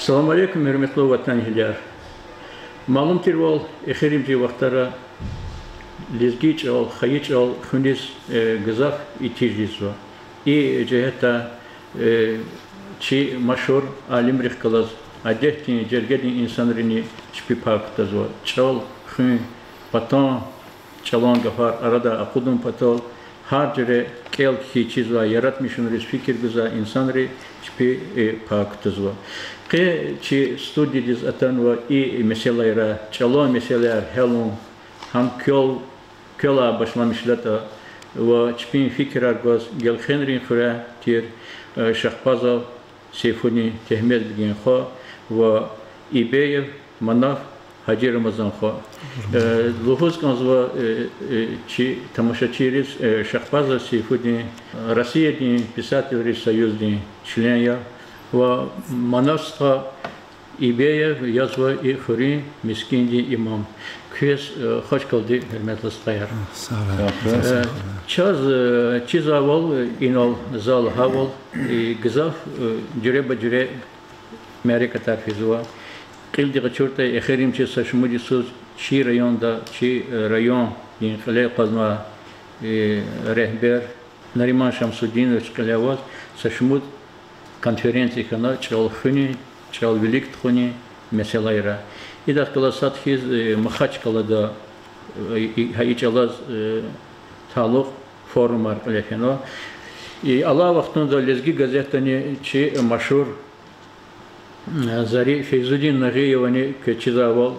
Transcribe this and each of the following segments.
Selamun Aleyküm hürmetli vatandaşlar. Malumdur ol, exirimci vaxtlara lezgiç ol, xayiç ol, xuniz gızaf iticiz var. İyi cihetta çi maşhur alim rixkalaz adehtin cergedin insanlarını çipi paktaz var. Çal, xun, patan, çalan gafar arada akudun patol her cere kel ki çiz var yaratmışınız fikir güza insanları çipi paktaz var. Ki çi studiyiz atan var iyi meseleler, çalan meseleler helon ham köla başlamışlar da ve çipin fikirler göz gel Henry Khura tir Şahbazov Seyfuni tehmel bilgin xo ve İbeyev Manaf Hacı Ramazan xo luhuz kanzva çi tamaşaçiriz Şahbazov Seyfuni Rusya'nın Pisatelleri Soyuz'nın çlenya ve Manavska İbeyev yazva İkhuri miskindi imam. Kües hoş geldi hürmetli stayar. Sağ olun. Çiz aval inol zal haval gızaf cüre bacüre mereka tarfizuwa. Qildi qaçurta ekhirim çi saşmudi söz çi rayonda çi rayon din xalay qazma rehber Nariman Şamsuddinov Çkalyavaz saşmud konferansiya kana çalxuni çal velik txuni meselayra. İdak kalasat hiz Mahaçkala'da hayıcalaz taluk forum var lefeno. Allah vaktinde lezgi gazetani çi maşhur Zari Feyzuddin Nagiyevani keçizaval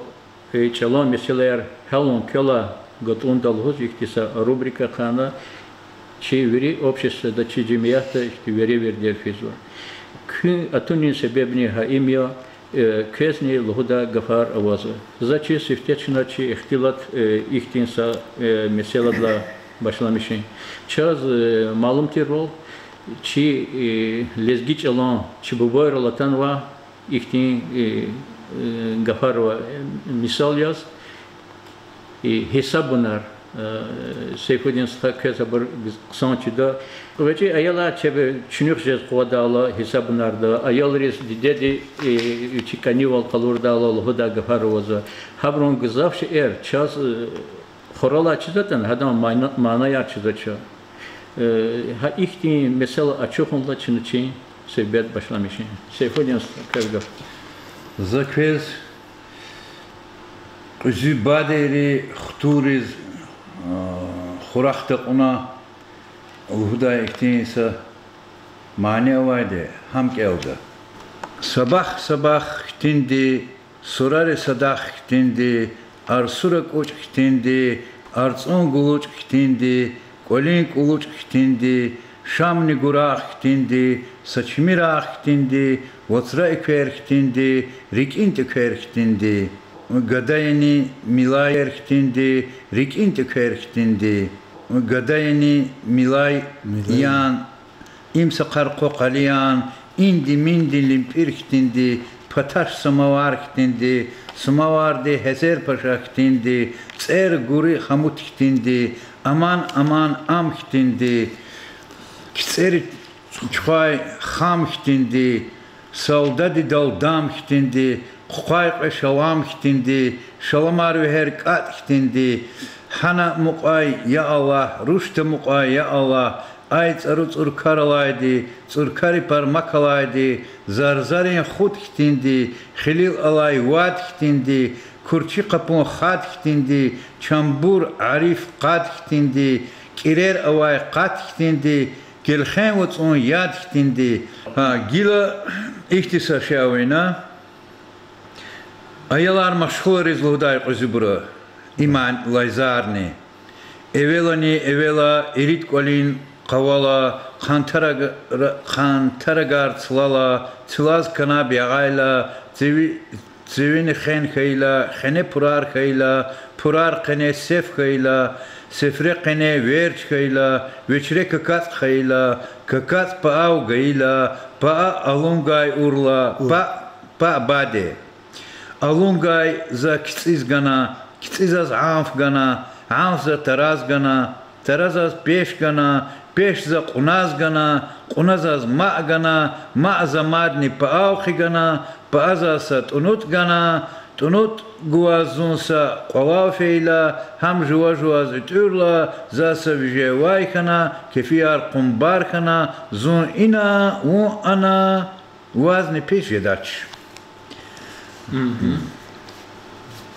çalan meseleler helon köla gotun dalhoz ihtisa rubrika kana çi veri обществода çi cemiyette işte veri verdiler feyzur. Kü atunin sebebini haimiya Kesni luhuda gafar avazı. Zaçı siftechna çi ihtilat ihtinsa meseladla başlamışın. Çaz malum tirol çi lezgiç alan çi bubayr alatan va ihtin gafar va misal yaz hesabınar Seyfuddin Sıkı sabır sanatçıda ve ayala çebe çünükçez qodala hesabınarda ayalres dedi çikanival kalurda luhuda gafar vaza habron gızaf çaz xorala çizatan hadam manaya çizaça ha ihtin mesela açıqonla çınçı sebet başlamışın Seyfuddin Sıkı Zakvez Zübaderi xturiz Xuraxtaq ona Uhuda iktinsa mani vayde ham geldi. Sabah iktindi, surare sadah iktindi, arsurak uç iktindi, arson guluç iktindi, kolin guluç iktindi, şamni gurah iktindi, saçmirah iktindi, vatra ikver iktindi, rikin ikver iktindi. Gadayeni milay iktindi, rikin ikver iktindi. Gadayeni milay yan imsakar kokaliyan indi mindi limpir iktindi, pataş samavar iktindi, samavardi hezer paşa iktindi, tser guri hamut iktindi, aman am iktindi, tser çuhay ham iktindi, soldadi daldam iktindi, Kuqay şalam iktindi, şalamar ve her kat iktindi, Hana muqay ya Allah, ruşta muqay ya Allah, ay tsarı tsurkaralaydı, tsurkari parmakalaydı, zarzarin xut iktindi, xilil alay vat iktindi, kurçi kapun xat iktindi, çambur arif qat iktindi, kirer avay qat iktindi, gelxen utsun yad iktindi. Gila ihtisa şavina, ayalar maşhur izluhday quzubura. İman Layzarni. Evela erit kolin qavala xantaragar çlala çlaz kana biagayla çevini xen xeyla xene purar qene sef xeyla sefre qene verç xeyla veçre kakat xeyla kakat paav gayla pa alungay urla pa bade alungay za kitsiz gana Kitzizaz amf gana, amf za taraz gana, taraz az 5 gana, 5 za qunaz gana, qunaz az ma gana, ma za madni paauqi gana, paazza sa tunut gana, tunut guazunsa qawafila, ham juaz uturla, zasa vijewai kana, kefiyar qumbar kana, zun ina u ana wazni peş yedaç.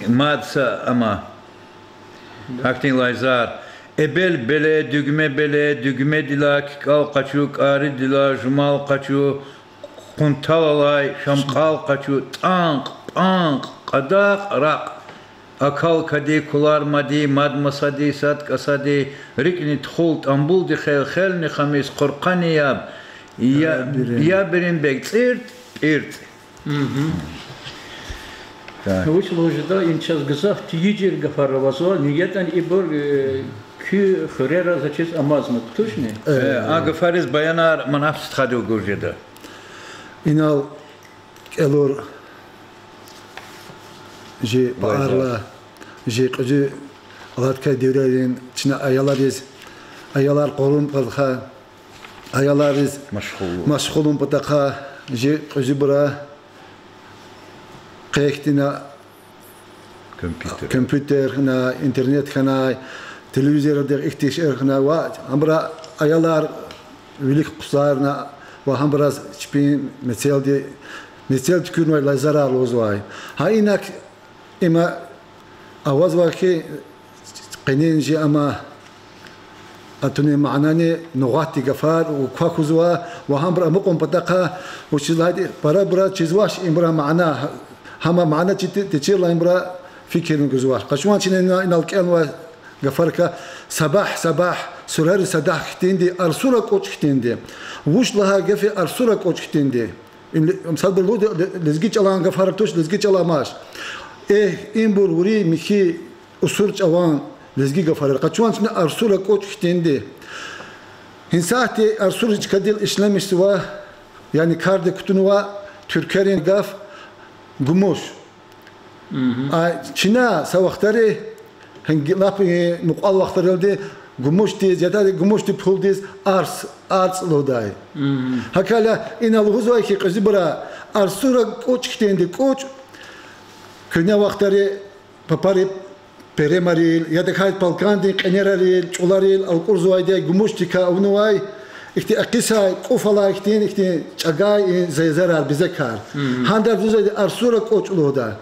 Madsa ama Haktin Layzar ebel bele dügme dila kikal kaçu kari dila jumal kaçu kuntalalay şamkal kaçu tank kadak rak akal kadi kular madi mad masadi sat kasadi rikni tkhult ambul di khel ni khamis qurqani ya birin bek irt Uç lojda inçaz gızah tiyicir gafarravazwa niyetten ibor ki khurera zaçes amazmat tuş ne? Agafariz bayanar manafs khadu gurjeda. İnal elor je parla je qıcı alatka devrerin çina ayalar qorun qalxa ayalarız maşğulun pataqa je qıcı bura Qeyktina kompüter na internet kana televizyon ihtiyaç erkana ve hamra ayalar vilik kusarna ve hamra çpin mesel tükürme la zarar lozvay ha inak ima avaz var ki qeninci ama atuni ma'nani nughati gafar ve kwakuzwa ve hamra muqum pataqa ve çizladi para bura çizwaş imra ma'na Hama mana teçir la imbra fikrin güzvar. Kaçman çinen inal kelme gafarka sabah surar sadah kitindi arsura koç kitindi. Vuş laha gafi arsura koç kitindi. Misal bu lezgi çalan gafarak toş lezgi çalamaş. İmbur vuri miki usur çavan lezgi gafarak. Kaçman çinen arsura koç kitindi. Hinsahti arsura çıkadil işlemişti va yani karde kutunuva Türkerin gaf Gumuş. Çina savaşları hangi lapı muqal vaxtlarda gumuş diye ya da gumuş diye pul diye ars loday. Hakala inaluğuz var ki qızı bura arsura koç kitendi koç köne vaxtları papari peremaril ya da kayıt palkandi qeneraril çularil alqurzuvayda gumuş tika unuvay İşte akisay kufala işte çagay zarar bize kar. Handa düzeyde arsura koçluğu da.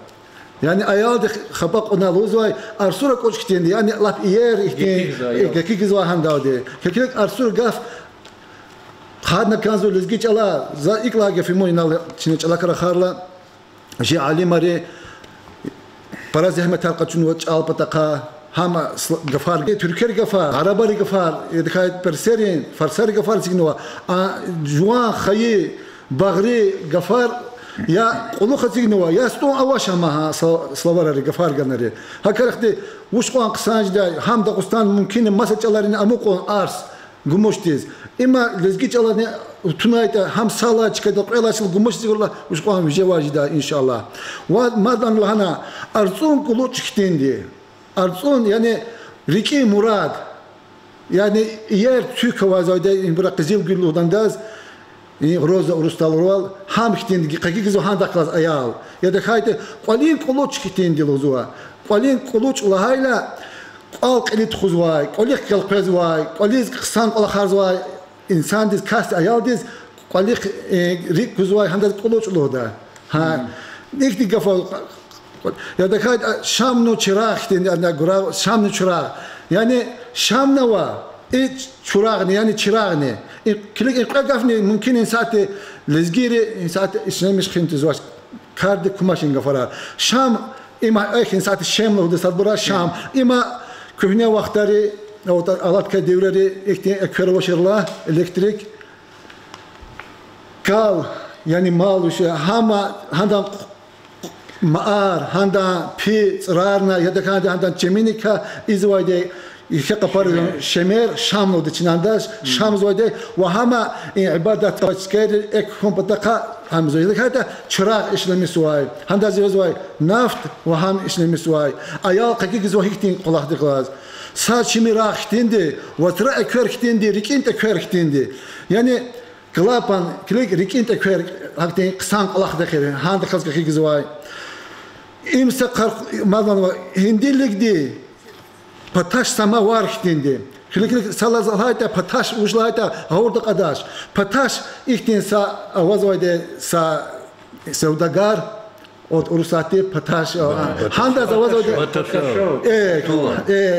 Yani ayaldı xabaq ona lozvay arsura koç kitindi. Yani laf yer işte gekik zwa handa de. Gekik arsura gaf khadna kanzo lezgi çala za ikla gefimo inal çine çala kara kharla ji ali mari para zahmet alqachun ve çal pataqa Hama gafar Türker gafar, Arabari gafar, edikayet perserin, farsari gafar signuwa. Juan khayi bagri gafar ya qulu khasignuwa ya sto awashama ha slavarari gafar ganari. Hakarxti wuşqan qsanjda ham Dağıstan mümkün masaçalarını amuqon ars gumushtiz. Ima lezgi çalani tunayta ham sala çıkada qelaşıl gumush sigurla wuşqan vijewajida inşallah. Wa madan lahana arzun qulu çıktindi. Arzun yani Riki Murad yani yer Türk havazayda bırak Kızıl Gülluğdan daz Roza Urustalroval ham kitindi qaki gizo handa klas ayal ya da kayte qalin quluç kitindi lozuwa qalin quluç lahayla qalq elit khuzway qalik qalqazway qaliz qsan qala kharzway insan diz kast ayal diz qalik rik kuzway handa quluç loda ha nekti gafa Ya da kayıt Şam'no çırağ yani Şam'no çırağ yani Şam'na var çırağ yani çırağ ne kilik iqagafni mümkün insati lezgiri insati işlemiş xintiz var kardı kumaşın gafarar Şam ima insati Şam'la da sadbura Şam ima köhne vaxtları alatka devleri ekferoşerla elektrik kal yani mal uşu hama handan Ma'ar, handa pi tsrarna ya da handa çeminika izvayde İşte kapar şemer Şam'lo dışındandaş Şam zoyde ve hama ibadet başkaydı ek kompataka ham zoyde hatta çırak işlemesi var. Handa zoy naft ve ham işlemesi var. Ayal qaki zohiktin qolaqdı qaz. saçımı rahtindi, vatra ekörktindi, rikinte körktindi. Yani klapan, klik rikinte körk, hakti kısan Allah da kere, handa kazka kizvay. İmse mazman hindilikdi, pataş sama varktindi. Klik salazalhayta pataş ujlayta havurda kadaş. Pataş ihtin sa avazvayde sa sevdagar. Od urusati pataş handa zavazvayde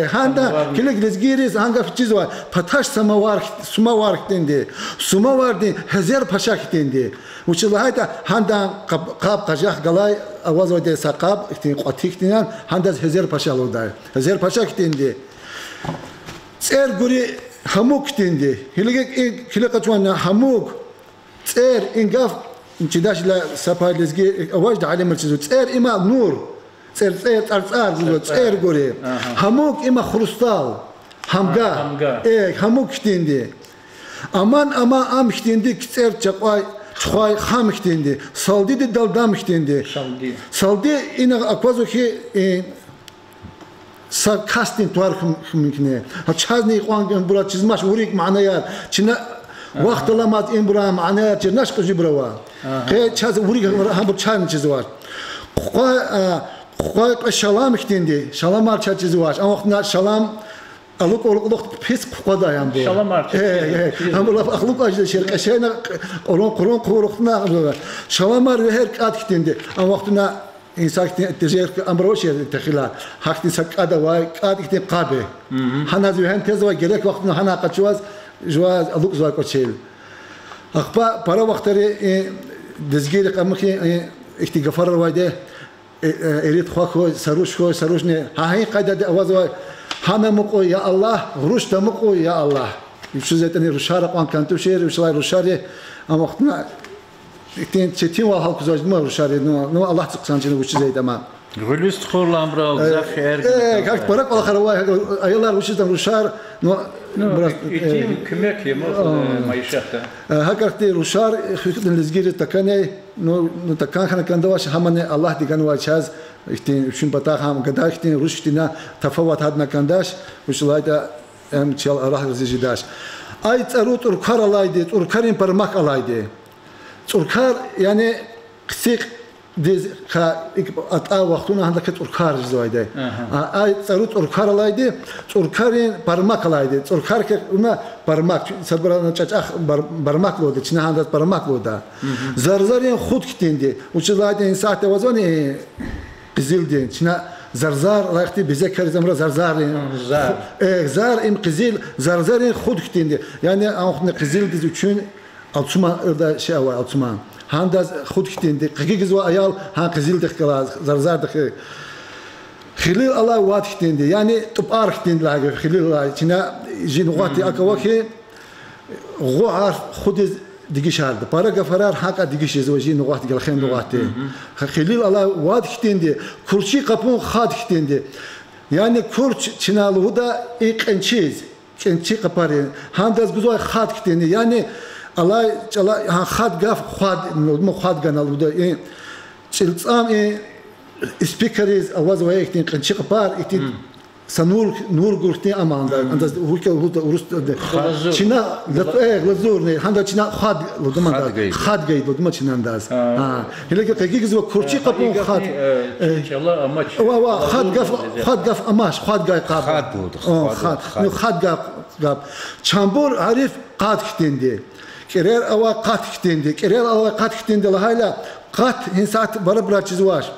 handa klik lezgiris hanga fichiz var. Pataş sama varktindi. Suma vardı hezer paşak dindi. Uçulahayta handa kap kajak galay avazvayde sa kap ihtin qatiktinan handa hezer paşa loday. Hezer paşak dindi. Tser guri hamuk dindi. Hilek açwana hamuk tser ingaf inçidaşla sapalezgi avajda alemel çizu. Tser ima nur. Tser tser guri. Hamuk ima krustal. Hamga. Hamuk dindi. Aman ama am dindi tser çaqay çay ham dindi. Saldi de daldam dindi. Saldi ina akvazo ki sa kastin tuar mümkün. Ha çazni qan bura çizmaş urik manaya çina vaqt alamat in bura manaya çinaş qıcı bura. Qe çaz urik ham bu çan çizi var. Qoy şalam dindi. Şalam arça çizi var. Ama vaqtna şalam alık oluq pis qoda yan bu. Şalam arça. Ham bu aqluq ajda şerqe şeyna qoron qoruqna. Şalam ar her qat dindi. Ama vaqtna İnsan tecrübe amroş yer tehila hakti sakada vay kadik te qabe hana zühen tez ve gerek vaktinde hana kaçvaz jwaz aluk zwa koçel akba para vaktları dizgir qamki ihtigafar vayde erit xo saruş ne hahi qadada avaz va hana muqo ya Allah ruş da muqo ya Allah şu zaten ruşara qan kantu şer ruşlar ruşari ama vaktına çetin var halk uzajma ruşari no Allah çıksancını bu çizeydi ama Gülüst xorlan bral zafer. Kak parak ala xarwa aylar uçtan ruşar no biraz kümek yemo maişahta. Hakakti ruşar xükdün lizgiri takane no takan khana kandawaş hamane Allah digan vaçaz işte üçün patah ham gadaktin ruştina tafawat hadna kandaş uçlayda em çal Allah rızıcıdaş. Ay tsarut urkar alaydı urkarin parmak alaydı. Urkar yani qısık diz ka ata vaxtuna handa ket urkar zaydı. Ay tsarut urkar alaydı. Urkarin parmak alaydı. Urkar ke una parmak sabran çaçaq parmak lodu. Çine handa parmak lodu. Zarzarin xud kitindi. Uçlaydı insat vazoni qizildi. Çine zarzar layıqti bize karizamra zarzarin. Zar im qizil zarzarin xud kitindi. Yani anxne qizil diz üçün Alçuma da şey var alçuma. Handa xud kitindi. Qigiz ve ayal ha qizil dıqla zarzar dıqı. Xilil Allah vat kitindi. Yani tupar kitindi lagi xilil Allah içine jinuqati akawaki guar xud digişardı. Para gafarar haqa digiş ve jinuqati galxen nuqati. Xilil Allah vat kitindi. Kurçi qapun xad kitindi. Yani kurç çinalı da iqençiz. Kençi qaparı. Handa güzel xad kitindi. Yani Allah çala xad gaf xad ganal bu da çiltsam speakeriz avaz ve ektin qınçı qapar ektin sanur gurti amanda anda hulka urust Çina lazur ne handa Çina xad lodumanda xad gay loduma Çinandaz ha hele ki qigiz ve kurçi qapun xad İnşallah amaç. Xad gaf amaç xad gay qap Xad bu. xad gaf çambur arif qad kitindi Kerer ava kat kitindi. Kerer ava kat kitindi. Hala kat insat bara bara çiz var.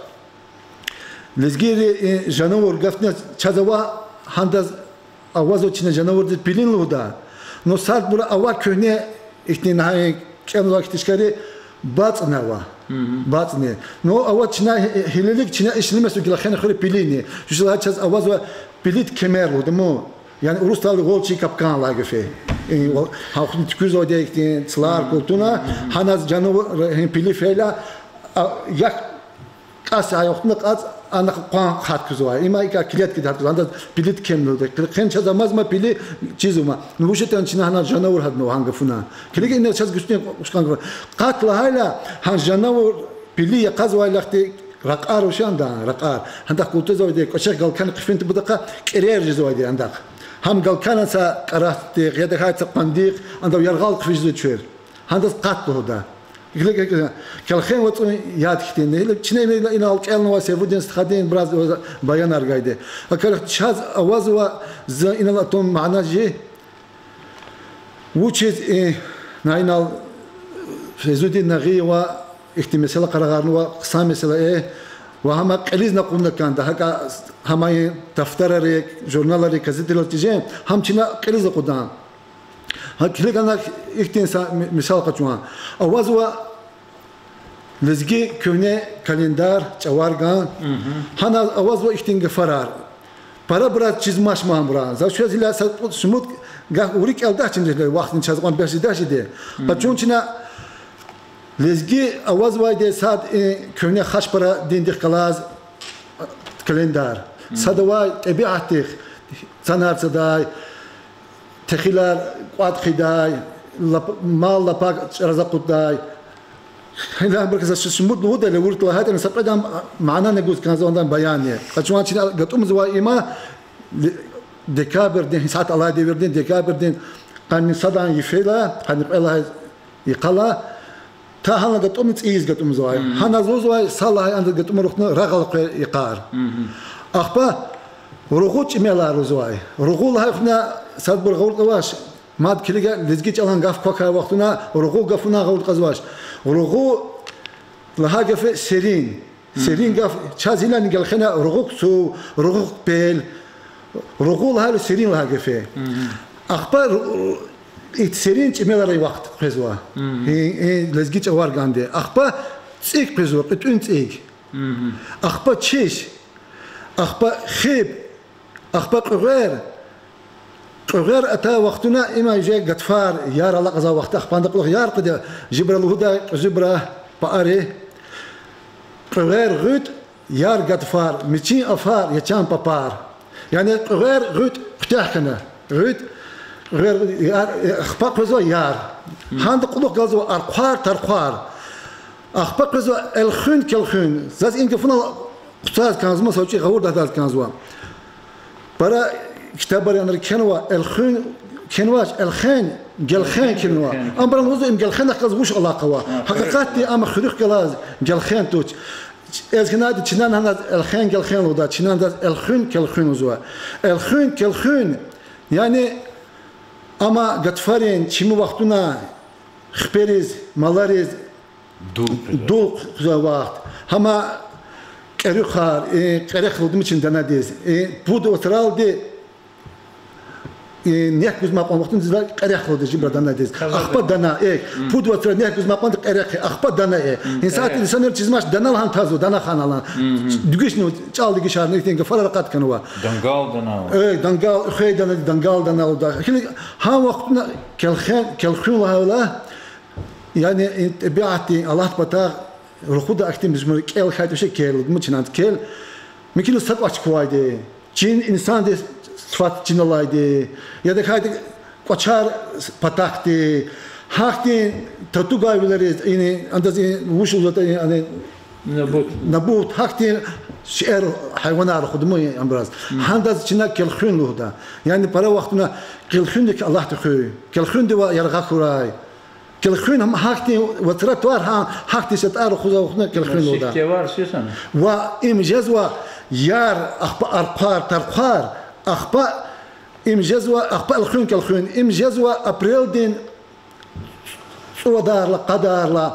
Lezgiri canavar gafne çazava handaz avaz içine canavar dit pilin luda. No salt bura ava köhne ihtinai kem vakit işkari batnava. Batne. No ava çina hilelik çina işlemesi ki lahane khore pilini. Şu çaz avaz ve pilit kemer luda mu. Yani Rus'ta golçi kapkan lagıfe. Halkın tüküz odayken sılar kultuna hanaz canavar pili feyla yak kas ayakını kas ana kan kat kız var. İma ika kilit gider kız. Anda pilit kemlode. Ken çazamaz mı pili çizuma. Bu şeyden çina hanaz canavar hadno hangafuna. Kilik ne çaz güçlü uçkan. Katla hala han canavar pili yakaz vaylakti رقار وشان ده رقار عندك قلت زودي كشك قال كان قفنت بدقة كرير زودي عندك هم قال كان سا قرأت يدك هاي تقنديق عنده يرغال قفيش زود شوير عندك قاتله ده يقول كالخين وتقول ياد كتير نه شنو إن الكلام واسيفودين استخدين براز بيان أرجعيده أكلت شاز أواز وز إن الأتوم معنا جي وشيء ناينال فيزودي نغي و احتمال قرارنا وقسام مثلا وهم قليز نقولنا كان ده هكا هم دفتر ريك جورنال ريك كذا تلتجين هم شنا قليز قدام هكذا أنا احتمال مثال قطعان أواز و لزجي كونه كالندار جوارگان هنا أواز و احتمال فرار para biraz çizmaş mamura. Zaten şöyle smut gah urik elde çince vaktin çazman beşi daşide. Paçon çina lezgi avaz vayde saat köne haş para dindik kalaz kalendar. Sadavay tabiatik sanat saday tekhilar qad khiday mal lapak razaqutday. هلا بركز الشمود هو ده اللي ورت هذا أنا سبقة معنا نجوز كان زمان بيانية قطعان شيء قطعم زوايما دكابر دين ساعات الله دير دين دكابر دين قان صدان يفعله قان الله يقلا تاهنا قطعم تيز قطعم زواي هنا زواي صلاة عند قطعم رحنا رغل يقار أخبا رغوت ميلار زواي رغول هاي خنا صدبر غول قواش ماد كليجا لزجيج ألان قاف كوكا وقتنا رغو قفنا غول قزواش رغو لها قف سرين قف شازيلا نقل خنا رغو سو رغو بيل رغو لها سرين لها قفه أخبار سرين تميل رأي وقت قزوا لزجيج أوار قاندي أخبار تيك قزوا قتون تيك أخبار تشيش أخبار خيب أخبار غير أتا وقتنا إما يجي قطفار يار الله قزا وقت أخبان دقلق يار قد جبر الهدى جبر باري غير غد يار قطفار مچين أفار يچان بابار يعني غير غد قتاحكنا غد غير يار أخبار قزا يار هان دقلق قزا أرقار ترقار أخبار قزا الخن كالخن زاز إنك فنا قطاز كانزما سوچي غور دهداز كانزوا برا كتابر أنا كنوا الخن كنواش الخن جلخن كنوا أمر الوضع إم جلخن أخذ الله قوا حقيقتي أما خلق جلاز جلخن توش إذا كنا تشنان هذا الخن جلخن ودا تشنان هذا الخن كالخن وزوا الخن كالخن يعني أما قطفارين شمو وقتنا خبرز مالارز دوق وقت هما كريخار كريخ لودم için danadiz بود وترال دي نيك بز ما قام وقتن زلا قريخ لودي جبر danadiz أخبار دنا بود وترال نيك بز ما قام قريخ أخبار دنا إنسان إنسان çizmez dana han tazo dana kanalan dügüşnü çaldı gişar ne diyeyim faraqat kanwa dangal dana dangal xey dangal dana oldu ha وقتنا كالخن وهؤلاء يعني تبعتي الله بتاع رخود أكتم بزمر كيل خايت وشيء كيل متشنات كيل ممكن استطاعت كوايدة جين إنسان ده صفات جين الله ده يا ده خايت قشار بتاعتي هاكتي تطوعي بلاريز إني عندز وشو زت يعني نبوت هاكتي شعر حيوانات خدمه أمراض هندز جنا كيل خون له ده يعني برا وقتنا كيل خون دك الله تخوي كيل خون ده يرغى كراي كل خين هم حاكتي وترات وارها حاكتي ستار خذوا وخنا كل خين ودا شكوار سيسان وإمجازوا يار أخبار ترقار أخبار إمجازوا أخبار الخين كل خين إمجازوا أبريل دين ودار لا قدر لا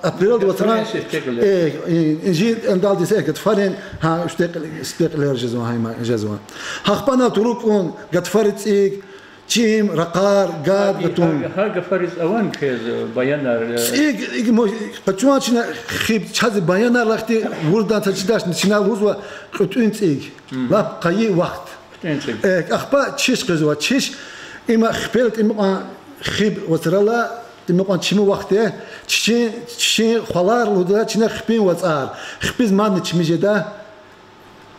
أبريل وتران إنجي أندال دي سكت فارين ها استقل الجزوة هاي ما جزوة أخبارنا تروكون قد فرت إيك چیم رقار گاد بتون ها فرز اوان کز بیانر ایگ قطعا چنا خیب چاز بیانر لختی وردان تجداش نشنا روزوا قطعين ایگ لا قایی وقت اخبا چش قزوا چش اما خبرت اما خیب وترلا اما چمو وقته چی خلار لودا چنا خبین وصار خبز ما نچمیجدا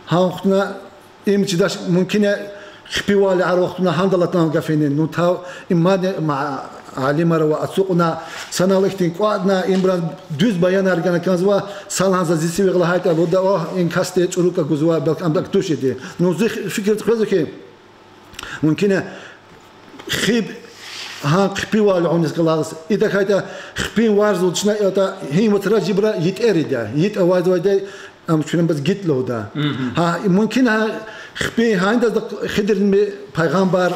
ها وقتنا ام چداش ممکنه خبيوالي على وقتنا هندلتنا قفينين نوتاو إمادة مع عالم روا أسوقنا سنة لختين قادنا إمبران دوز بيان أرجعنا كنزوا سالها زيسي وغلا هايتا بودا إن كاستة شروكا جزوا بلك أم بلك توشيدي نوزخ فكرة خذ كي ممكن خيب ها خبيوالي عنيس قلاص إذا كايتا خبين وارز وتشنا إذا هي متراجع برا يتأريدا يت أواز وايدا أم شنو بس جت له ده ها ممكن ها خبي هايندا خدر پیغمبر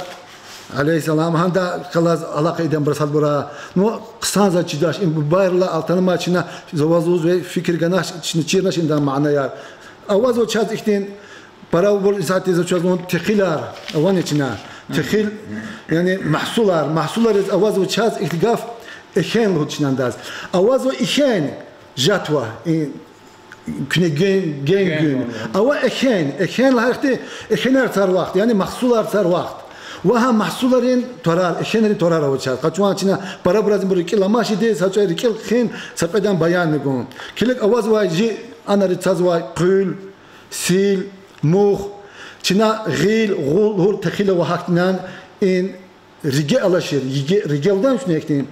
عليه السلام هندا خلاص علاقة إدم برسال برا نو قصان زاد جداش إن بايرلا ألتنا ما تشنا زوازوز وفكر جناش تشيرناش إن ده معنا يار أواز وشاز إختين براو بول إسات إذا شاز نون تخيلار أواني تشنا تخيل يعني محصولار أواز وشاز إختقاف إخين له تشنا داز أواز وإخين جاتوا كنا جين أو إخين لهرتي إخينار صار وقت يعني محصولار صار وقت وها محصولارين ترار إخينارين ترار أوجات قطعان تنا برا برازم بريكيل لما شدي ساتشوا ريكيل خين سبقدان بيان نقول كلك أواز واجي أنا رتاز واي قيل سيل موخ تنا غيل غول هول تخيل وحقنان إن رجال الله شير رجال دام شنو يكتين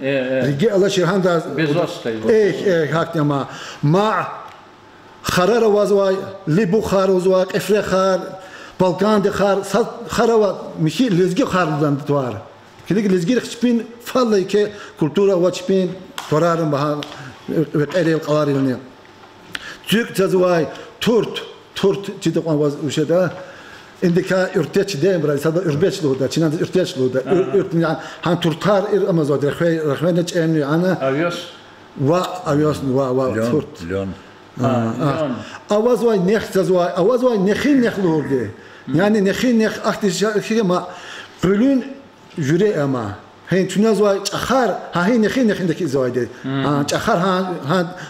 رجال الله شير هندا إيه حقنا مع خرار وازواي لبو خار وزواك إفري خار بالكان دي خار خاروا مشي لزجي خار دان توار كذلك لزجي خشبين فالله كي كولتورا واتشبين تورارن بها وقالي القوارين تيك تزواي تورت جدا قوان واز وشدا عندك ارتيتش دايم برا هذا اربيتش له ده شنو ارتيتش له ده يعني هان تورتار اما زود رخوي نتشاني انا أويوس تورت أواز واي نخ تزواي أواز واي نخين نخ لورده يعني نخين نخ أختي ما قلون جري أما هين تناز واي أخر هاي نخين دك زوايده أخر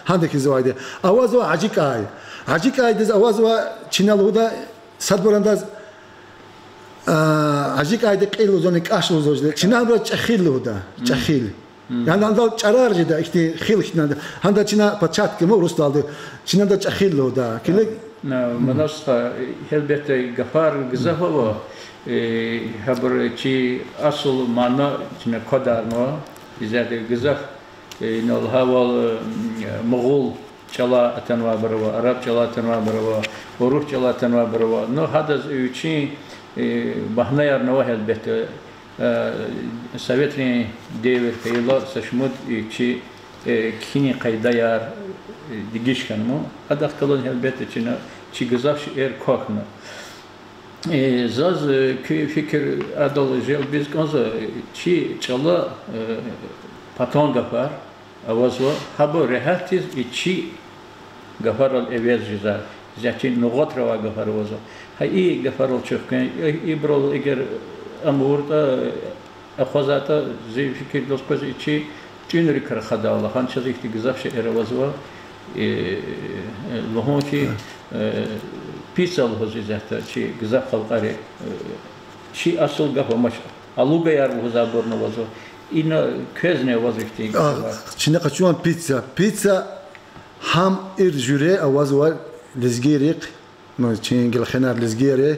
هان دك زوايده أواز واي عجيك آي دز أواز واي چنال هودا صدبرنداز عجيك آي دك إلو زونك أشلو زوجده چنال برا چخيل هودا چخيل يعني هذا قرار جدا إختي خيل إختنا هذا كنا بتشات كم ورست هذا كنا ده تخيل له ده كله مناسبة هلبت غفار جزافه خبر شيء أصل معنا كنا قدر ما إذا جزاف إنه الهوا مغول شلا تنوع بروا عرب شلا تنوع بروا وروح شلا تنوع بروا نو هذا شيء بحنا يرنوه هلبت Советли девер пейла сашмуд чи кини кайдаяр дигишканму адахталон хелбете чина чи гызавш кохна заз ки фикр адол жел biz конза чи чала патон гафар авазва хабо рехатиз чи гафар ал эвез жиза зачи нуготрава гафар авазва хай гафар чохкан иброл эгер أمورتا أخوزاتا زي فكر دوسكوز إيشي تينري كرخدا الله خان شذي اختيجزاف شئر وزوا لهون كي بيسال هزي زهتا شي جزاف خلقاري شي أصل جافا مش ألوجا يار وزابورنا وزوا إنا كذنة وزختي شنو قشوان بيتزا هم إرجوري أوزوا لزجيريق ما تشينجل خنار لزجيري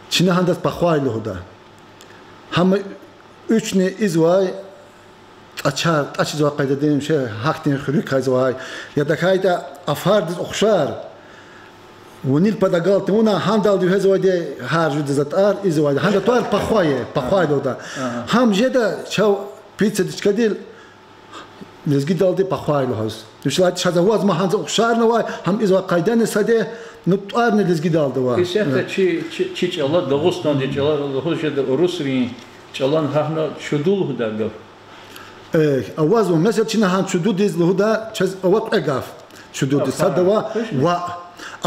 Çin'e handas bakvaylı huda. Ham üç ne izvay açı zor kayda deyim şey haktin xürük kayzvay ya da kayda afardiz oxşar. Vunil padagaltı ona handal diyor hezvayde harcı zatar izvay. Handa tuar bakvaylı huda. Ham jeda çav pizza dişkadil lezgi daldı bakvaylı huz. Düşler şazavaz ma handas oxşar ne vay ham izvay kaydan sade نطار نلزقي دال دوا. كيسة شيء الله دغوستان دي الله دغوست روسري الله هنا شدول هدا قف. أواز ومثل شنا هان شدود ديز لهدا شز أوقات أقف شدود صدوا و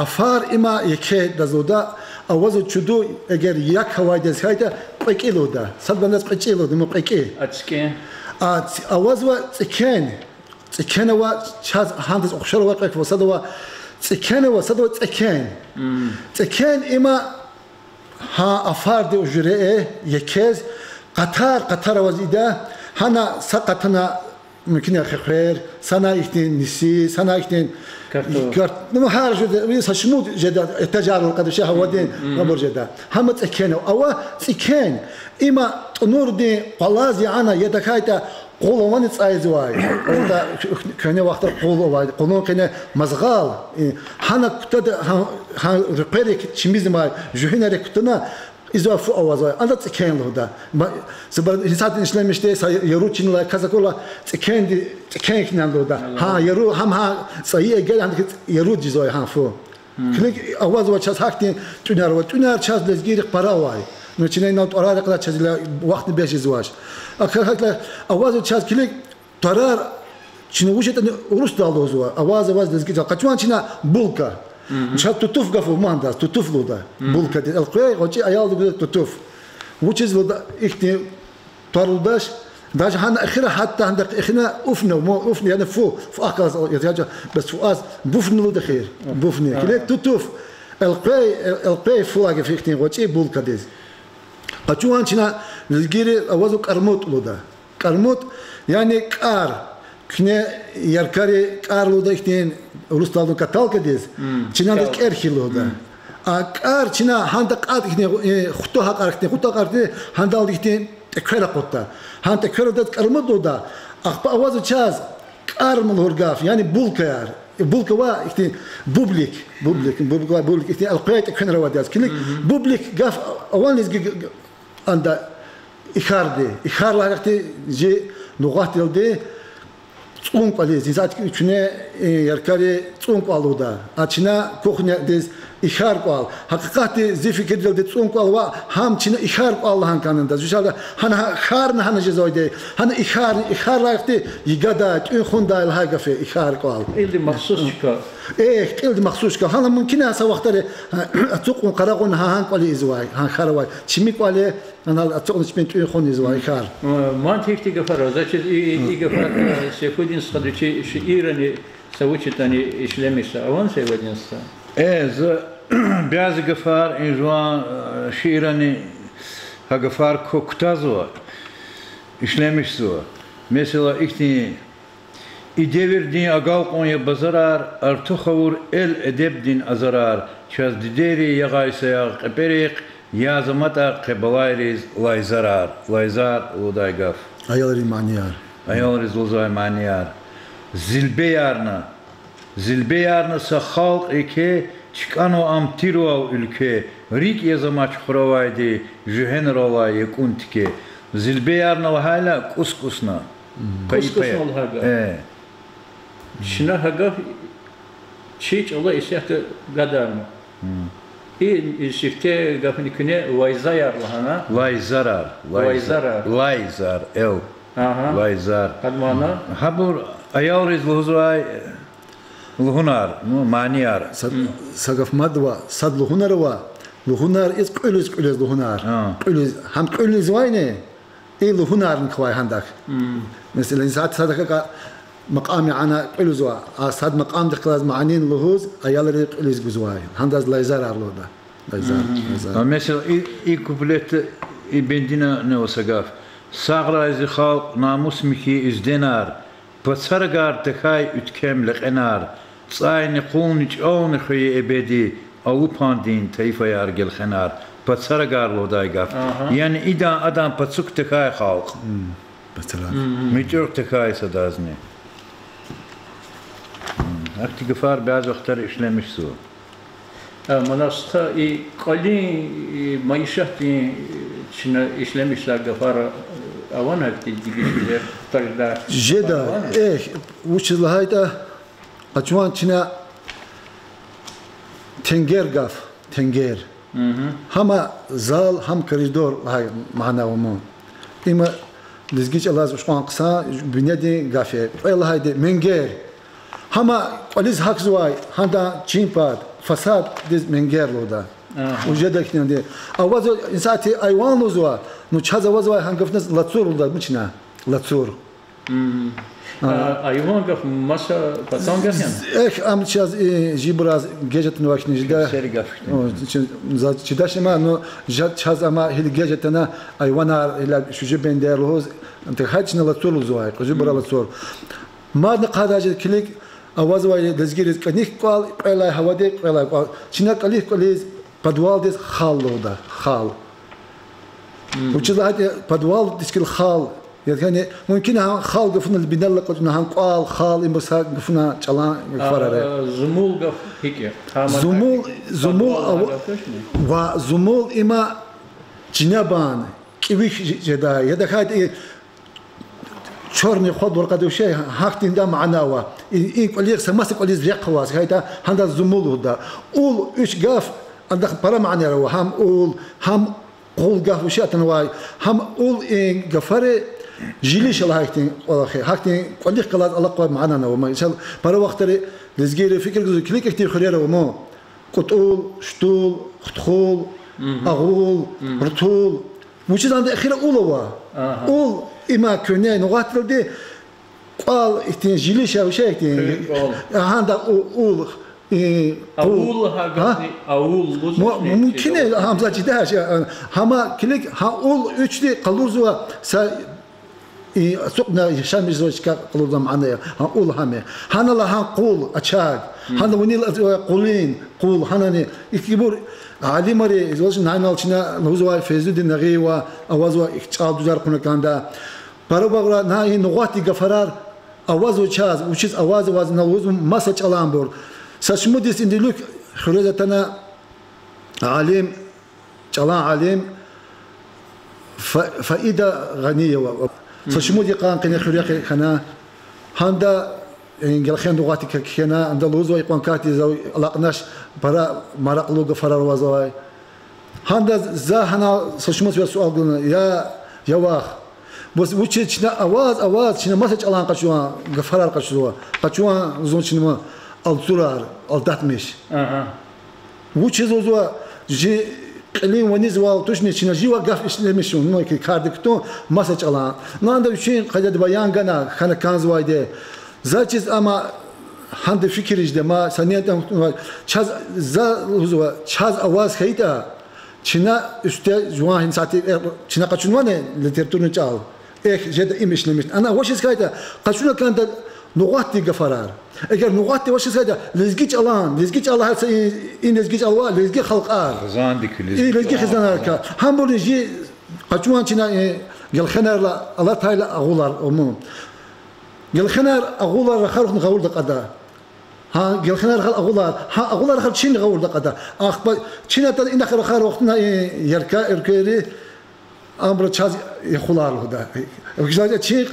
أفار إما يكيد دزودا أواز شدود أجر يك هواي دز هيدا بقيلو دا صد بناس بقيلو دم بقيل. أتسكين. أواز وتسكين و شاز هاندز أخشر وقت وصدوا تكان وصدوا تكان إما ها أفراد أجرء يكز قطار وزيدا هنا سقطنا mümkün ya khayr sana ihtin nisi sana ihtin kart no har jeda saçmu jeda tajarul qad shahwadin qabr jeda hamat ikene awa iken ima nur di palaz yana yedakayta qolovanı tsayzvay orada köne vaqtda qolovay qolon qene mazgal hana kutada ha reperek chimizmay juhinere kutuna İzafu avazay. Anda tkenlo da. Sabah zaten işlemişti. Yaru Çinli Kazakola tkenkinden da. Ha yaru ham ha sayıya gel anda yaru cizoy ha fu. Klik avaz ve çaz hakti tüner çaz lezgirik para vay. No Çin'e not orada kadar çazıyla vakti 5 izvaj. Akar hakla avaz ve çaz klik tarar Çin'e uçetten Rus daldı o zaman. Avaz lezgirik. Kaçuan Çin'e bulka. Çat tutuf gafı manda tutuflu da bulka de alqay hoci ayaldı tutuf uçiz da ihti taruldaş daş han akhira hatta عندك اخنا افنا مو افنا يعني فو اقاز يتجا بس فؤاز بوفنو ده خير بوفني كده tutuf alqay fuag في ihti hoci bulka de açuan çina zgiri avazu qarmut da qarmut yani qar Kine yarkari karlo ihtin Rustaldo katalka diz. Çinanda erhilo da. Akar Çina handa qat ihtin xuto haqar ihtin xuto qardi handa ihtin tekrar qotta. Handa tekrar da qarmado da. Aqpa avaz çaz qarmul hurgaf yani bulka yar. Bulka va ihtin publik ihtin alqayt ikhin rawadaz. Kilik publik gaf awanliz anda ikharla ihtin je lughat yildi Tsunk valiz, zaten üçüne yarkari tsunk valuda. Açına kuhne diz ihar kal. Hakikati zifikir dilde tsunk valva ham Çin'e ihar Allah'ın kanında. Züşalda hana harna hana cezoyde. Hana ihar rakti yigada tün khunda ilha gafe ihar kal. İldi mahsus çıkar. İldi mahsus çıkar. Hana mümkün asa vaxtları tsuk qaraqun han qali izvay. Han kharvay. Çimik vali Anal atsoqni spent tün khun izvay ihar. Mantıklı gafara. Zaten iyi gafara Seyfudin Sadıçı şu İran'ı savuçitani işlemişse avan sevdinsa. Ez bazı gafar injuan şiirani ha gafar koktazo işlemiş zo. Mesela ihti İdevirdin agal Konya bazarar artıxavur el edebdin azarar çaz dideri yagaysaya qeperik yazamata qebalayriz layzar udaygaf. Ayalari maniyar. Ayalriz uzay maniyar. Zilbe yarna sa halk eke çıkano amtiro ülke rik yazamaç xuravaydi juhenrola yekuntike zilbe yarna hala kuskusna. Kuskusna olhaga. Şina haga çiç ola isyahtı gadar mı? İşte gafini küne vayzayar lahana. Layzar el. Layzar. Kadmana. Habur ayalriz luzay luhunar maniyar. Sagaf madva sad luhunar is quluz luhunar. Quluz ham quluz vayne. Luhunarın kvay handak. Mesela saat sadaka مقام عنا قلزوا أصحاب مقام دخلاز معنين لهوز أيالر قلز جزواي هنداز لايزار أرلودا لايزار مثلا إيكوبلت إبندنا نوسقاف صغرى إزخال ناموس مكي إزدنار بتصرقار تخاي أتكم لقنار صاين قونج أون خي إبدي أو باندين تيفا يارجل خنار بتصرقار لودايقاف يعني إذا أدم بتصك تخاي خالق مثلا ميتور تخاي سدازني Akti gafar bazı vakitler işlemiş su. Manasta kali maişahti Çin'e işlemişler gafar avan akti digişler tarihler. Jeda uçuzlahayda açuan Çin'e tenger. Hama zal ham koridor hay mana umu. İma dizgiç Allah uçan kısa bünedi gafe. Allah haydi menger. Hama aliz hakzvay handa çimpat fasad diz mengerloda. Ujeda kinde. Avaz insati ayvan lozwa. Nu çaz avaz vay hangafnas latsurulda mıçna. Latsur. Ayvan gaf masa patan gaf yani. Am çaz jibraz gejetin vaknijda. Seri gaf. Çidaşma no çaz ama hil gejetena ayvanar ila şuje benderloz أنت حاجة نلاتور الزواج قصدي برا لاتور ما نقاد هذا كليك أواز واي دزجيرز كنيك قال قلا هودي قلا قال شنو كليك كليز بدوال ديس خال لودا خال وش هذا بدوال ديس كل خال يعني ممكن خال قفنا البناء اللي قلنا هنقال خال إن بس قفنا شلون فرارة زمول قف هيك زمول إما جنبان كيفيش جدا يدك هاد شورني خد ورقة وشيء هاكتين ده معنا وا إن كليك سماسك كليك زيق خواص هيدا هذا الزمول هذا أول إيش قاف عندك برا معنا رو هم أول هم قول قاف وشيء تنواي هم أول إن قفرة جيليش الله هاكتين والله خير هاكتين كليك كلاس الله قوي معنا نوا ما يصير برا وقت لزجير فكر جزء كليك كتير خير وما قطول شطول خطول أغول رطول وش عند أخيرا أولوا أول إما كنا نقاط لدي قال إتين جيليش أو شيء إتين هذا أول أول هذا أول ممكن همزة جداش هما كليك هأول أشتي قلوزوا سوقنا شامل زوج كقلوزا معنا هأول همه هنا لا هنقول أشاد هنا ونيل قولين قول هنا يكبر عادي مري زوج نعمل شنا نوزوا فيزود النغيوا أوازوا إختار دجار كنا كندا برا نهاي نقاط قفرار أوازوا شاز وشيز أواز نوزوا ما سج ألامبور سشموديس إن دلوك خرجتنا عالم جلان عالم فائدة غنية سشمودي قان كنا خريق خنا هندا إن خيان نقاط كنا عند الوزوا يقان كاتي زو لقناش برا مرق لوج فرار وزواي هندا زاهنا سشمود سؤال قلنا يا واخ بس وش شنا أواز شنا ما سج ألان قشوا قفرار قشوا زون شنو الزرار الداتمش وش زوزوا جي قليل ونزوا توشني شنا جوا قف إسلاميشون ما يك كاردكتون ما سج ألان ناندا وشين قد بيان جنا خنا كان زوايده زاتيز أما هند فكرش ده ما سنيت چاز زوزوا چاز أواز خيتا شنا أستاذ جوان ساعتي شنا قشنوانه لترتون چال جد إيمش نمش أنا وش سكايتا قشنا كان ده نقاط قفرار اگر نقاط وش سكايتا لزقيج الله إن لزقيج الله لزقي خلق خزان دي كل لزقي خزان هكا هم بوليجي قشوان شنا قال خنار الله تعالى أغولار أمم قال خنار أغولار خارق نقول دقدا ها قال خنار أغولار ها أغولار خارق شين نقول دقدا أخبار شين هذا إن خار وقتنا يركا إركيري أمر تشاز يخلار هذا وكذا شيء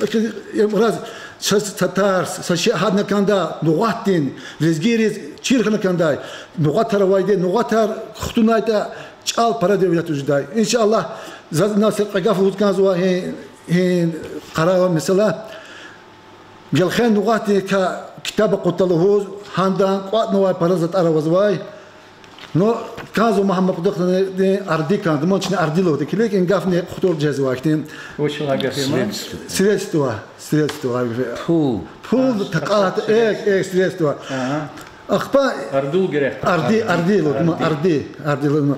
راز ستارس سشيء هذا كان دا نقاطين رزقيرز شيء كان دا نقاط روايدة نقاط خطونايتا شال برادة وياتوجداي إن شاء الله زاد الناس قافوا كان زوا هين قرار مثلا قال خان نقاط ككتاب قتلوه هندا قات نواي برزت أروزواي نو كازو محمد قدقنا أردي كان دمانش أردي له تكليك إن قافني خطور جزواكتين وش لاقى في ما سريستوا فول تقاط إيه سريستوا أخبار أردو جرح أردي له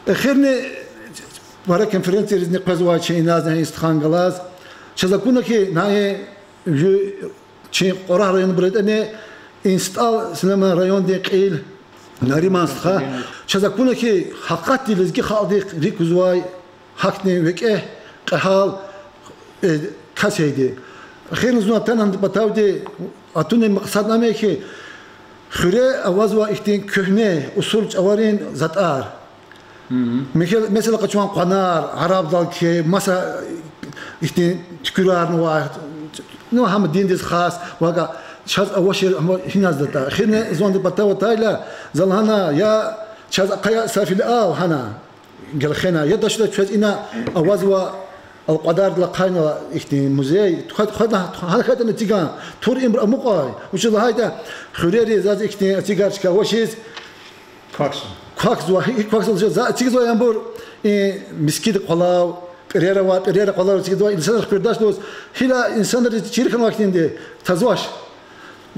أخيرني ورا كونفرنس رزني قزوا شيء ناز هاي استخان جلاس شذكونا كي نهاية جو شيء قرار ريون بريد أنا إنستال سلما ريون دقيل ناري ماسخا شذكونا كي حقتي لزقي خالديق ريك زواي حقني وكه قحال كاسيدي خير نزنا تنان بتاودي أتوني مقصد نامي كي خيره أوازوا إختين كهنة أصول أورين زتار مثل قشوان قنار عرب ذلك مسا إختين تكرار نو هم الدين ديس خاص وقا شاز أوشر هنا زتا خيرنا زوان دي بتاو تايلا زلهنا يا شاز قيا سافل هنا قال خينا يدش شاز إنا أوازوا القدر لقينا إختين موزي خدنا هذا نتيجة تور إمر أمقاي وش الله هيدا خيري زاد إختين أتيجار شكا وشيز كواكس زاد تيجي ينبر مسكيد قلاو ريرة قلاو تيجي إنسان خبرداش دوس هلا إنسان اللي تشير كم وقتين ده تزواج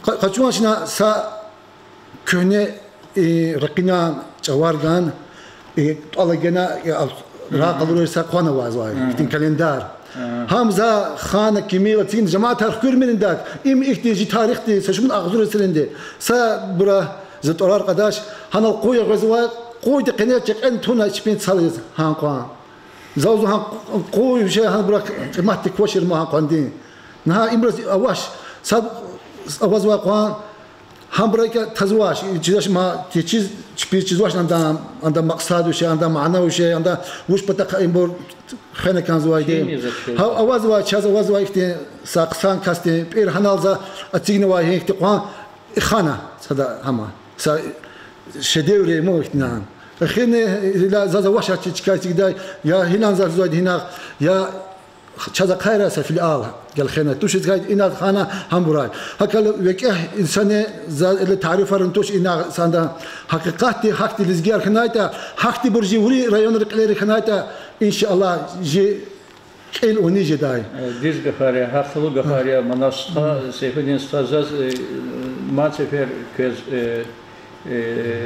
قشواشنا سا كهنة رقينا جوارجان الله جنا راقلوا يسا قانا وازواي إختين كالندار Hamza Khan Kimil Tin Cemaat Tarkür Mirindak im ihtiyaci tarihti saçımın ağzı silindi. Sa bura zıtor arkadaş hanal koya gazwa koydu qene çek en tuna içpin salız han qan. Zawzu han koy şey han bura mahti koşir ma qandin. Naha imraz awash sab awazwa qan هم برای که تزواج چیزش ما چیز چیزواش اندام مقصد وشه اندام معنا وشه اندام وش بتاع این بر خنک کن زواجی ها آواز و چیز آواز و ایت ساقسان کاستی پیر هنالزا اتیگن و ایت قان خانه صدا هما سا شدیوری مو احتنام خینه لا زواج چیز کاتی دای یا هنال زواج هنا یا چیز خیره سفل آل قال خنا توش قاعد إن خانة هم براي هكذا وكه إنسان اللي تعرف أرنتوش إن ساندا حقيقتي حقتي لزجار خنايتا حقتي برجي وري ريون رقليري خنايتا إن شاء الله جي إل ونيجي داي ديز غفاريا حقلو غفاريا مناسقة سيفدين استازاز ما سفر كز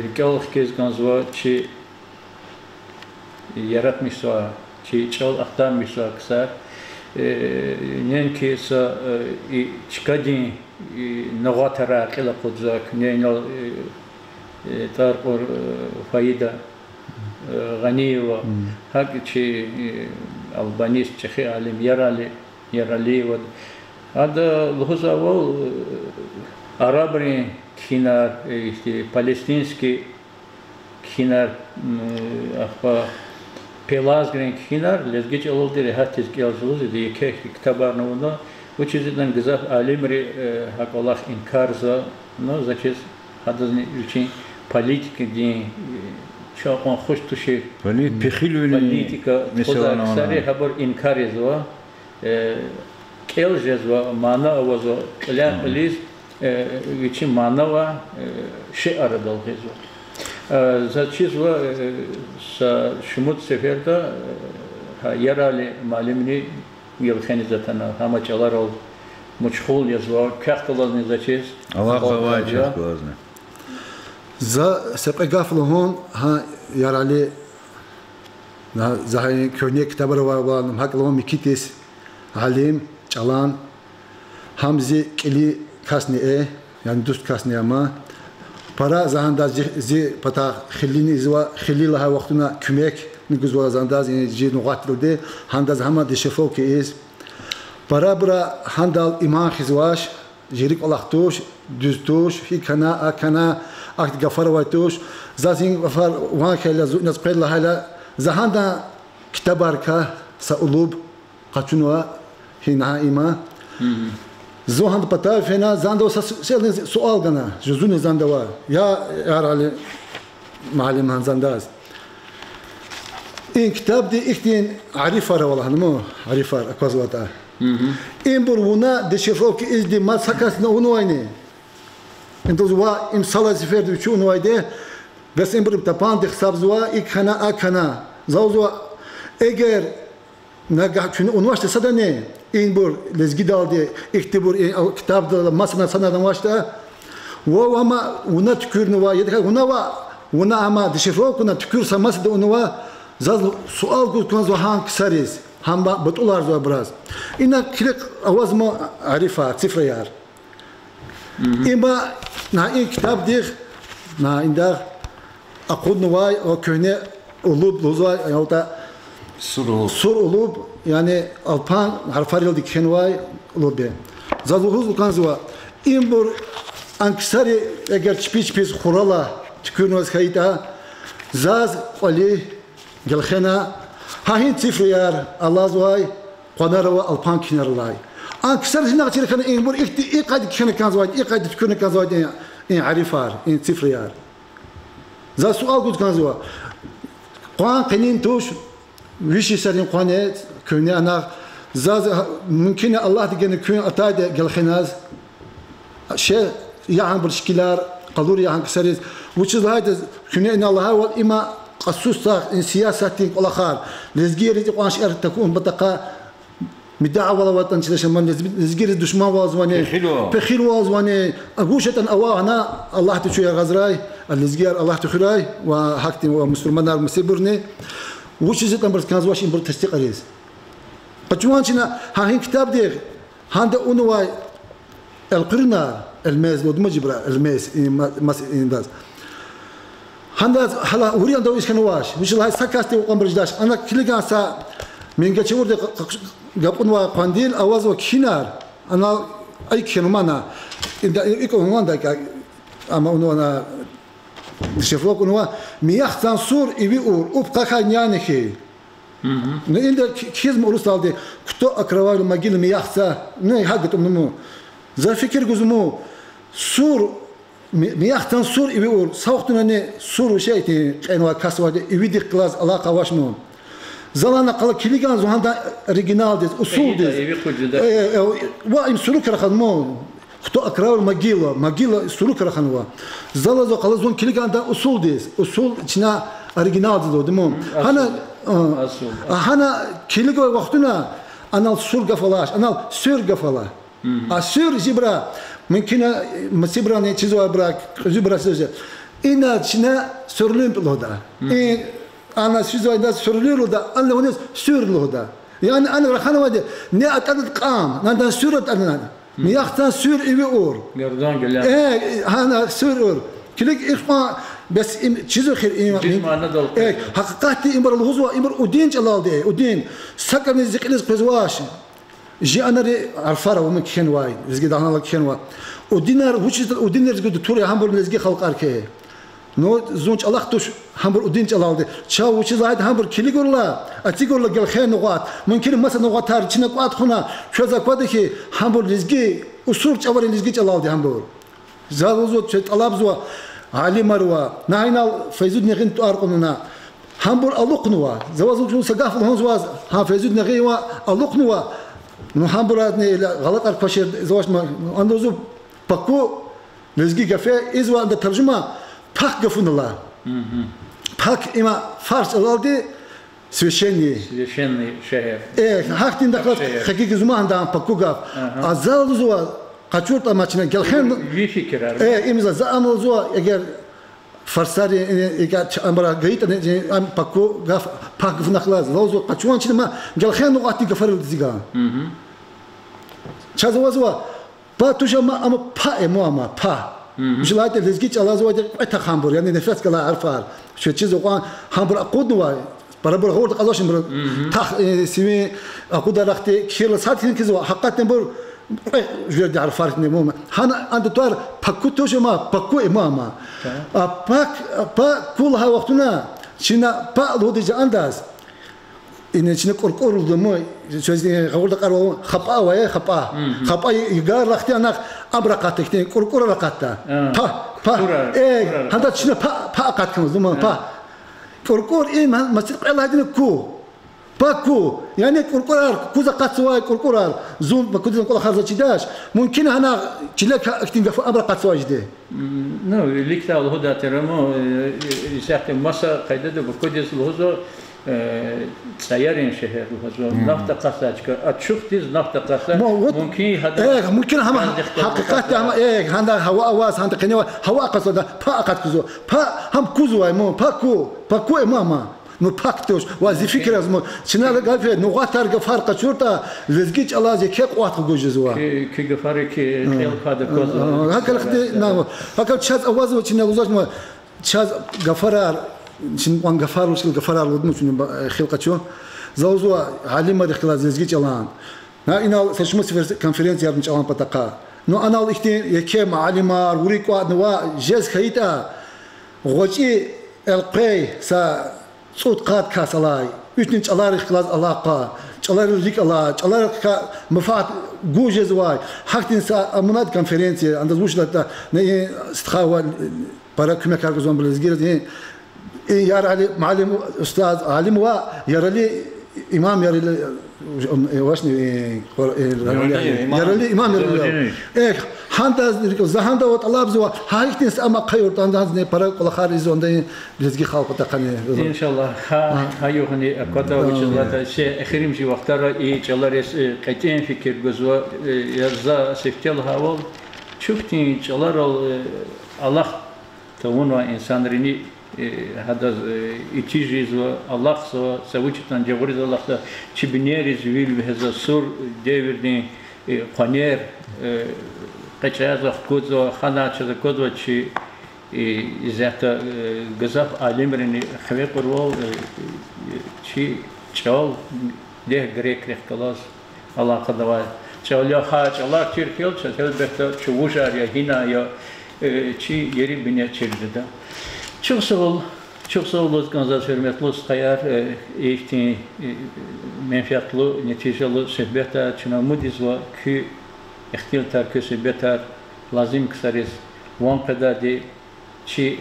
رجال كز كنزوا شيء يرات مشوا شيء شغل أختام مشوا كسر نينكي سا چكادين نغاترا قيلا قدزاك نينو تارقور فايدة غنيوة هاك چي البانيس چخي عالم يرالي ود هذا لحظة أول عربرين كينار فلسطينسكي كينار أخبا Pelazgren kinar lezgeç oldu rehat tezgahçılığı diye kitabarını ona bu çiziden güzel alimri hak Allah inkarza no zaçız hadazın için politik diye çok hoş tuşi politika mesela sarı haber inkar yazwa kel yazwa mana avazwa lan liz için mana va şey aradal yazwa Zaçiz ve şumut seferde yerali malimini yılxeni zaten hamaçalar ol muçhul yazwa kahtalarını zaçiz Allah kavay çaklazını za sepre gaflahon ha yerali na zahay köyne kitabı var olan haklahon mikitis alim çalan hamzi kili kasni yani dust kasni ama para zahanda zi pata khilini izwa khililaha waqtuna kümek niguzwa zandaz yani ji nuqatlde handaz hama de şefo ki is para bra handal iman khizwash jirik alahtosh düztosh fi kana akana akt gafar watosh zazin gafar wa khala nas qilla hala zahanda kitabarka saulub qatunwa hina ima Zohand pata fena zanda sual gana juzun zanda var ya yarali malim han zandaz in kitab de ihtin arifar wallah mo arifar akwazwata in buruna de şefok izdi masakasna unwayne entoz wa im sala zifer de chu unwayde bes in bur tapan de hesab zwa ikhana akana zawzwa eğer naga çünkü unwaşta sada ne in bur lezgi daldı iktibur kitapda masana sanadan başta o ama ona tükürnü var ya da ona ama dişifro kuna tükür saması da onu var zaz sual kutkunuz var hangi sarız hamba batular zor biraz ina kilik avaz mı arifa sıfır yar ima na in kitap dir na inda akudnu var o köyne ulub luzay ya da sur ulub yani alpan harfar yıldı kenvay ulubbe zaluhuz kanzwa imbur ankisari eğer çipiç khurala tükürnüz kayıta zaz ali gelxena hahin tifriyar Allah zway qanara ve alpan kinarlay ankisari jina çirkana imbur iqad kene kanzwa iqad tükürne kanzwa in arifar in tifriyar zaz sual gud kanzwa qan qinin tuş ويشي سرين قانات كوني أنا زاز ممكن الله تجينا كون أتايد قال خناز شيء يعني برشكلار قدور يعني كسريز وشيء هذا كوني إن الله هو إما قصص إن سياسة ولا خار لزجير يقانش تكون بطاقة مدعى ولا وطن شيء من لزجير الدشمن وازواني بخيل وازواني أقوشة أوا أنا الله تشوي غزراي لزجير الله تخراي وحكتي ومسلمان مسيبرني وش زت أمر كان زواج إمبر تصديق أريز قطوانشنا هاهين كتاب دير هاندا أنواع القرنا الماس بود مجبرة الماس ماس إنداز هاندا هلا وريان دويش كنواش مش الله سكاستي وقام برجداش أنا كل جان سا من قتشور ده قابونوا قنديل أواز وكينار أنا أي كنومانا إذا يكون ده أما أنا شفوك أنواع مياه تنصور يبيور أبقى كنيانه إندا كيز مورس aldı كتو أقرباء المجيل مياه تا نه حاجة منو زي فكر جزمو سور مياه تنصور يبيور سوقتنا نه سور وشيء تي أنواع كسوة يبيد كلاس علاقة واشمون زلنا قال كليجان زهاندا أوريجينال ديس أصول ديس وإم سلوك رخدمو كتو أقرباء المجيل سلوك رخنوا زلا زو قال زون كليجان دا أصول ديس أصول تنا أوريجينال ديس دمو هنا كليجو وقتنا أنا سور قفلاش أنا سور قفلا السور جبرا ممكن مسيبرا نتيجة براك جبرا سوزة إن شنا سورلين بلودا أنا سوزة إذا سورلين لودا أنا وناس سور لودا يعني أنا رخنا ودي نأتقد قام نادا سورة أنا نيختان سور إيور قردان قلنا هنا سور كليك إخوان بس چیزو خیر حقیقتی امر الهزوا امر ودين جلال ده ودين سكن زقلز قزواش جي انا عرفاره ومن كان واي زغي دهنا كان وا ودينار وچ ودينار زغد توري همبر نزغي خلق اركه نو زونچ الله توش همبر ودين جلال ده چا وچ زايد همبر كليغورلا اتيغورلا گل خين نقات ممكن مثلا نقات تار چنا قات خنا شوزا قد كي همبر نزغي اصول چور نزغي جلال ده همبر زاوزو طلب زوا علي مروه ناينال فيزود نغين تارقنا همبر القنوا زوازو شو سقاف الهون زواز ها فيزود نغيوا القنوا نو همبراتني غلط الفشر زواج ما اندوزو باكو لزقي كافيه ازوا عند الترجمه باك قفن الله باك اما فارس الالدي священный شهر هاختين دخلت حقيقي زمان دام باكو قاف ازال زوا قچورت ماچنا گلخن وی فکر امضا زعمل زوا اگر فرساری اگر امرا گیت ام پاکو گاف پاک فنخلاز لوزو قچوان چما گلخن نقاطی گفر دیگا چازوا زوا با توش ما ام پا امام پا مش لايت لزقي على زوا ات خمبر يعني نفس كلا عرفار شو تشيز وقان خمبر اقود نوا برابر هو قلاش مر تخ سيمي اقود رختي كثير ساعتين كزوا حقيقه بر جد عرفارتني مو هنا عند توار باكو توشما باكو اماما باك با كلها وقتنا شنا با لودي انداز ان شنا قرقور دمو شوزي قول قرو خطا ويا خطا يقال رختي انا ابرقاتك قرقور رقاتا با هذا شنا با قاتكم زما با قرقور ايه ما تصير الله يدينا كو باكو يعني قرقرار كوزا قاتسواي قرقرار زوم ما كنت نقول خارج تشداش ممكن انا كلاك اكتين في امر قاتسواي جدي نو ليكتا الهدى ترمو يساعد مسا قيدده بكوديس الهزو سيارين شهر الهزو نفط قاساج اتشوفتيز نفط قاساج ممكن هذا ممكن هم حقيقه هذا هواء واس هذا قنوا هواء قصد با قاتكزو با هم كوزو مو باكو ماما نو باكتوش وازي فكره زمو شنا قال نغاتر فرق شرطه لزقيج الله زي كي قوات جوجزوا كي غفاري كي خيل هذا كوز هكا خدي نعم هكا تشاز اواز وشنا وزاج ما تشاز غفرار شن وان غفار وش غفرار ودمو شنو خلقتشو زوزوا علي ما دخل لزقيج الله نا انا سشمس كونفرنس يا بنش الله بتقا نو انا الاختين يكي معلمار وريكوا نوا جز خيتا غوشي القي سا صوت قاد كاسلاي يتني چلار خلاص علاقه چلار ريك الله چلار مفاد جوجز واي حقتين سا مناد كونفرنسي عند وشلتا ني استخاوه برا كما كارزون بلزغير يار علي معلم استاذ عالم وا يرى لي امام يرى لي واشني يرى لي امام ايه هاندا زهاندا وطلاب زوا هايتين سما قيورت عندنا برا كل خارج زوندي لزغي خلق تقني ان شاء الله هايو هني اكودا وشلات شيء اخرين شي وقتره اي چلارس قتين فكر گزوا يرزا سفتل هاول شفتين چلار الله تونوا انسانرني hada itijizwa Allah so savuçtan cevriz Allah'ta çibineriz vil ve heza sur devirdi qaner qaçaza kozo xanaçda kozo çi zata gazaf alimrini xwe qurwal çi çal de grek rehkalas Allah qadava çalya haç Allah Türkiye çel bekta çuvujar ya hina ya çi yeri bine çirdi de çok sağ ol Özkan hürmetli Kayar eğitim menfaatlı neticeli söhbete çınamıdız ve ki ihtil terkü söhbete lazım kısarız van kadar de çi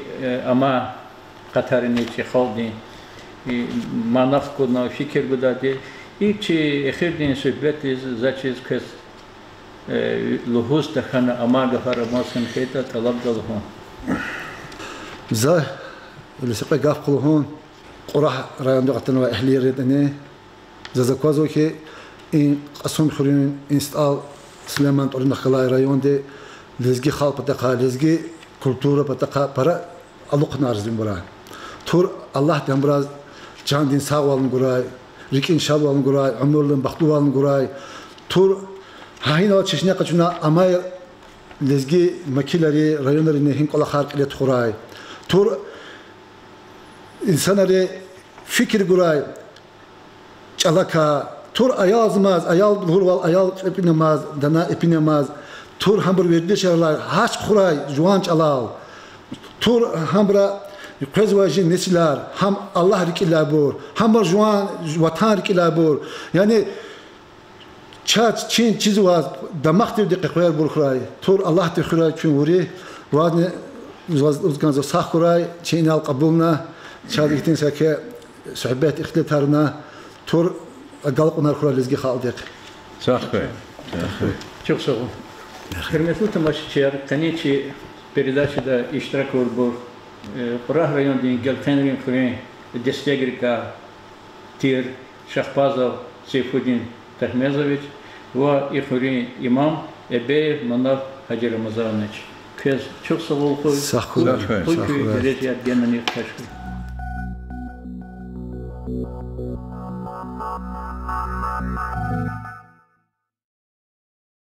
ama Katar'ın çi haldi manaf kodna fikir kadar de İçi exirdin söhbetiz zaçiz kız luhus dakhana ama gafaramazın kayta talab dalhon Za لسقى قاف قلهون قرح رايون دقتنا وأهلي ردني زازكوازو كي إن قصون خورين إنستال سليمان تورنا خلاي رايون دي لزجي خال بتقا لزجي كولتورا بتقا برا ألوق نارزين برا تور الله تنبراز جان دين ساوالن قراي ريكين شالوالن قراي عمرلن بختوالن قراي تور هاينا تشنيا قچنا أما لزجي مكيلاري رايوناري نهين قلا خارق إلى تخراي تور insanları fikir guray çalaka tur ayazmaz ayal hurval ayal epinemaz dana epinemaz tur hambur verdi şeyler haç kuray juan çalal tur hambra prezvajin nesiller ham Allah rikilabur hambur juan vatan rikilabur yani çat çin çizvaz damaktir de qeqver burxray tur Allah te xuray çün vuri vazne uzgan zo sah kuray çin al qabulna شادي كتير ساكي صحبات اختلتارنا تور قلق ونرخوا لزجي خالدك. صح. Çok sağ olun. Hürmetli temaşçılar, kaniyçi передачада iştirak oldu. Kurah rayonunun geltenlerin kuren desteklerika Tir Şahbazov Seyfuddin Tahmezoviç ve İhuri İmam Ebeyev Manav Hacı Ramazanoviç. Kız çok sağ olun. Sağ olun. Sağ olun.